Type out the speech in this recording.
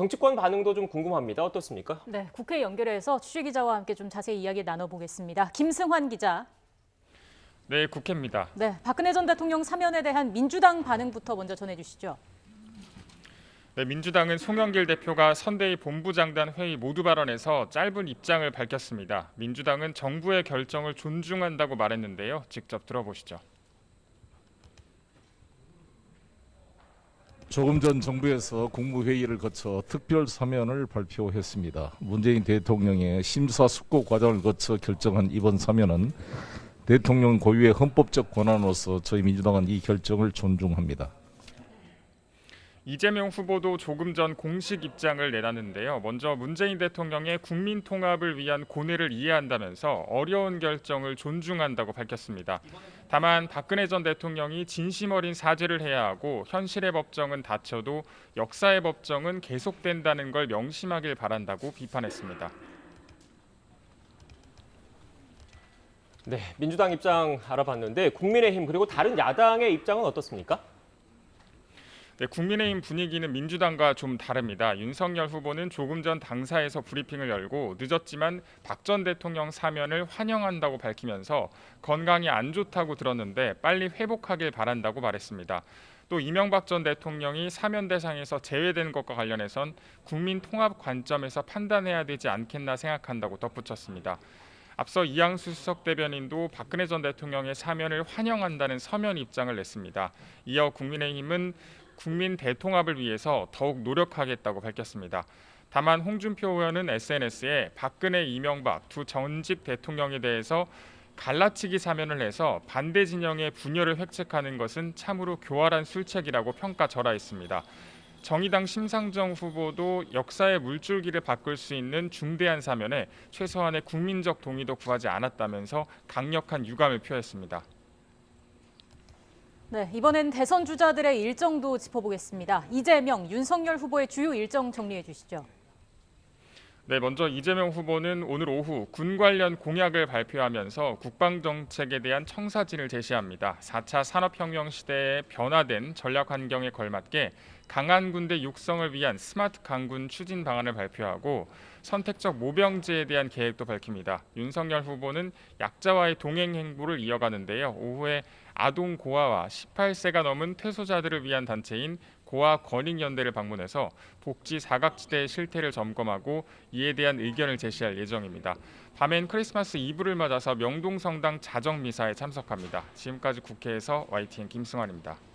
정치권 반응도 좀 궁금합니다. 어떻습니까? 네, 국회 연결해서 취재기자와 함께 좀 자세히 이야기 나눠보겠습니다. 김승환 기자. 네, 국회입니다. 네, 박근혜 전 대통령 사면에 대한 민주당 반응부터 먼저 전해주시죠. 네, 민주당은 송영길 대표가 선대위 본부장단 회의 모두 발언에서 짧은 입장을 밝혔습니다. 민주당은 정부의 결정을 존중한다고 말했는데요. 직접 들어보시죠. 조금 전 정부에서 국무회의를 거쳐 특별 사면을 발표했습니다. 문재인 대통령의 심사숙고 과정을 거쳐 결정한 이번 사면은 대통령 고유의 헌법적 권한으로서 저희 민주당은 이 결정을 존중합니다. 이재명 후보도 조금 전 공식 입장을 내놨는데요. 먼저 문재인 대통령의 국민 통합을 위한 고뇌를 이해한다면서 어려운 결정을 존중한다고 밝혔습니다. 다만 박근혜 전 대통령이 진심 어린 사죄를 해야 하고 현실의 법정은 닫혀도 역사의 법정은 계속된다는 걸 명심하길 바란다고 비판했습니다. 네, 민주당 입장 알아봤는데 국민의힘 그리고 다른 야당의 입장은 어떻습니까? 네, 국민의힘 분위기는 민주당과 좀 다릅니다. 윤석열 후보는 조금 전 당사에서 브리핑을 열고 늦었지만 박 전 대통령 사면을 환영한다고 밝히면서 건강이 안 좋다고 들었는데 빨리 회복하길 바란다고 말했습니다. 또 이명박 전 대통령이 사면 대상에서 제외된 것과 관련해선 국민 통합 관점에서 판단해야 되지 않겠나 생각한다고 덧붙였습니다. 앞서 이양수 수석 대변인도 박근혜 전 대통령의 사면을 환영한다는 서면 입장을 냈습니다. 이어 국민의힘은 국민 대통합을 위해서 더욱 노력하겠다고 밝혔습니다. 다만 홍준표 의원은 SNS에 박근혜, 이명박 두 전직 대통령에 대해서 갈라치기 사면을 해서 반대 진영의 분열을 획책하는 것은 참으로 교활한 술책이라고 평가절하했습니다. 정의당 심상정 후보도 역사의 물줄기를 바꿀 수 있는 중대한 사면에 최소한의 국민적 동의도 구하지 않았다면서 강력한 유감을 표했습니다. 네, 이번엔 대선 주자들의 일정도 짚어보겠습니다. 이재명, 윤석열 후보의 주요 일정 정리해 주시죠. 네, 먼저 이재명 후보는 오늘 오후 군 관련 공약을 발표하면서 국방정책에 대한 청사진을 제시합니다. 4차 산업혁명 시대에 변화된 전략 환경에 걸맞게 강한 군대 육성을 위한 스마트 강군 추진 방안을 발표하고 선택적 모병제에 대한 계획도 밝힙니다. 윤석열 후보는 약자와의 동행 행보를 이어가는데요. 오후에 아동 고아와 18세가 넘은 퇴소자들을 위한 단체인 고아 권익연대를 방문해서 복지 사각지대의 실태를 점검하고 이에 대한 의견을 제시할 예정입니다. 밤엔 크리스마스 이브를 맞아서 명동성당 자정미사에 참석합니다. 지금까지 국회에서 YTN 김승환입니다.